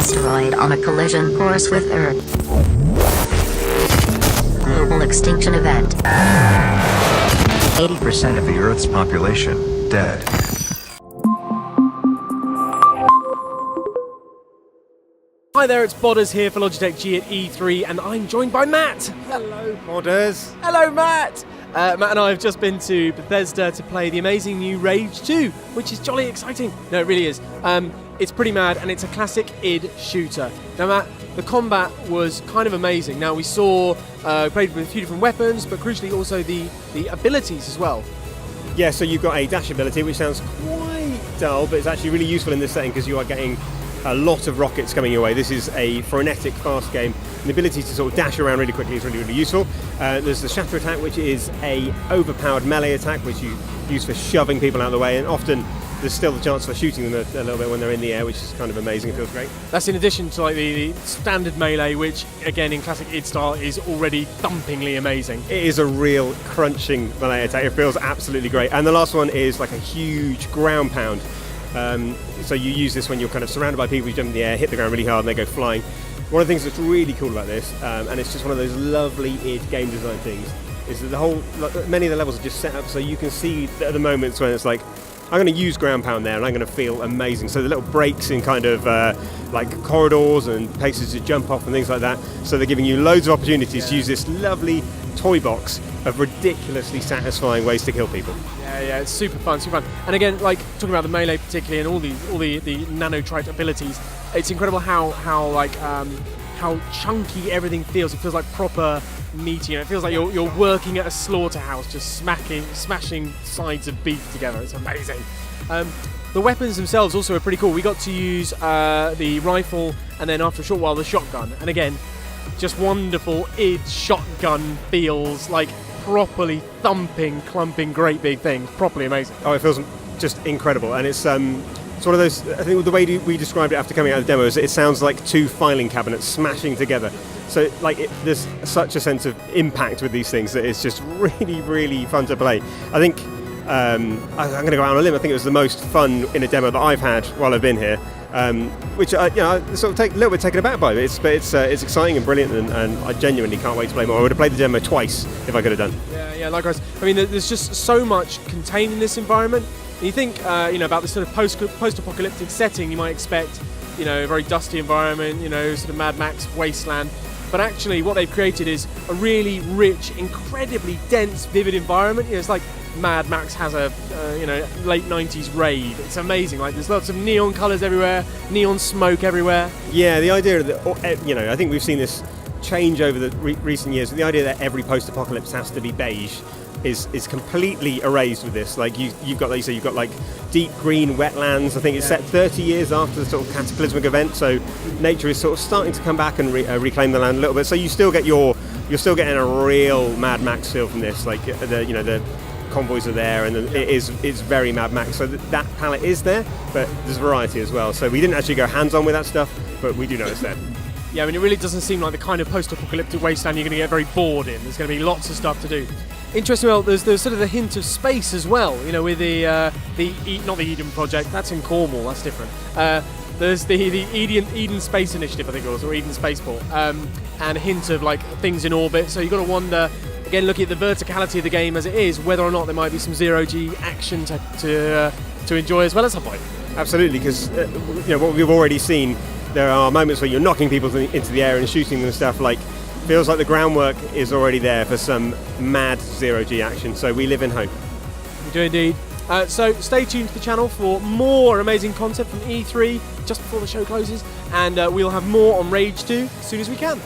asteroid on a collision course with Earth. Global extinction event. 80% of the Earth's population dead. Hi there, it's Bodders here for Logitech G at E3, and I'm joined by Matt. Hello, Bodders. Hello, Matt. Matt and I have just been to Bethesda to play the amazing new Rage 2, which is jolly exciting. No, it really is. It's pretty mad, and it's a classic id shooter. Now, Matt, the combat was kind of amazing. Now, we saw played with a few different weapons, but crucially also the abilities as well. Yeah, so you've got a dash ability, which sounds quite dull, but it's actually really useful in this setting because you are getting a lot of rockets coming your way. This is a frenetic, fast game. And the ability to sort of dash around really quickly is really, really useful. There's the Shatter attack, which is a overpowered melee attack, which you use for shoving people out of the way, and often there's still the chance for shooting them a little bit when they're in the air, which is kind of amazing. It feels great. That's in addition to like the standard melee, which again in classic id style is already thumpingly amazing. It is a real crunching melee attack. It feels absolutely great. And the last one is like a huge ground pound. So you use this when you're kind of surrounded by people, you jump in the air, hit the ground really hard, and they go flying. One of the things that's really cool about this, and it's just one of those lovely id game design things, is that many of the levels are just set up so you can see at the moments when it's like, I'm going to use ground pound there and I'm going to feel amazing. So the little breaks in kind of like corridors and places to jump off and things like that. So they're giving you loads of opportunities to use this lovely toy box of ridiculously satisfying ways to kill people. Yeah, it's super fun. And again, like talking about the melee particularly and all the nanotrite abilities, it's incredible how chunky everything feels. It feels like proper meat. You know, it feels like you're working at a slaughterhouse, just smashing sides of beef together. It's amazing. The weapons themselves also are pretty cool. We got to use the rifle, and then after a short while the shotgun. And again, just wonderful id shotgun feels like properly thumping, clumping, great big things. Properly amazing. Oh, it feels just incredible, and it's one of those. I think the way we described it after coming out of the demo is it sounds like two filing cabinets smashing together. So there's such a sense of impact with these things that it's just really, really fun to play. I think I'm going to go out on a limb. I think it was the most fun in a demo that I've had while I've been here. Which I sort of a little bit taken aback by, but it's exciting and brilliant, and I genuinely can't wait to play more. I would have played the demo twice if I could have done. Yeah, likewise. I mean, there's just so much contained in this environment. And you think, about this sort of post-apocalyptic setting, you might expect, a very dusty environment, sort of Mad Max wasteland. But actually, what they've created is a really rich, incredibly dense, vivid environment. It's like Mad Max has a late 90s rave. It's amazing. Like there's lots of neon colours everywhere, neon smoke everywhere. Yeah, the idea that I think we've seen this change over the recent years. The idea that every post-apocalypse has to be beige is completely erased with this. Like you've got, like you say, you've got like deep green wetlands. I think it's set 30 years after the sort of cataclysmic event, so nature is sort of starting to come back and reclaim the land a little bit. So you're still getting a real Mad Max feel from this. Like the convoys are there, and it's very Mad Max. So that palette is there, but there's variety as well. So we didn't actually go hands-on with that stuff, but we do know it's there. Yeah, I mean, it really doesn't seem like the kind of post-apocalyptic wasteland you're going to get very bored in. There's going to be lots of stuff to do. Interesting. Well, there's sort of the hint of space as well. With not the Eden Project. That's in Cornwall. That's different. There's the Eden Space Initiative, I think it was, or Eden Spaceport, and a hint of like things in orbit. So you've got to wonder. Again, looking at the verticality of the game as it is, whether or not there might be some zero-G action to enjoy as well at some point. Absolutely, because what we've already seen, there are moments where you're knocking people into the air and shooting them and stuff. Like, feels like the groundwork is already there for some mad zero-G action. So we live in hope. We do indeed. So stay tuned to the channel for more amazing content from E3 just before the show closes, and we'll have more on Rage 2 as soon as we can.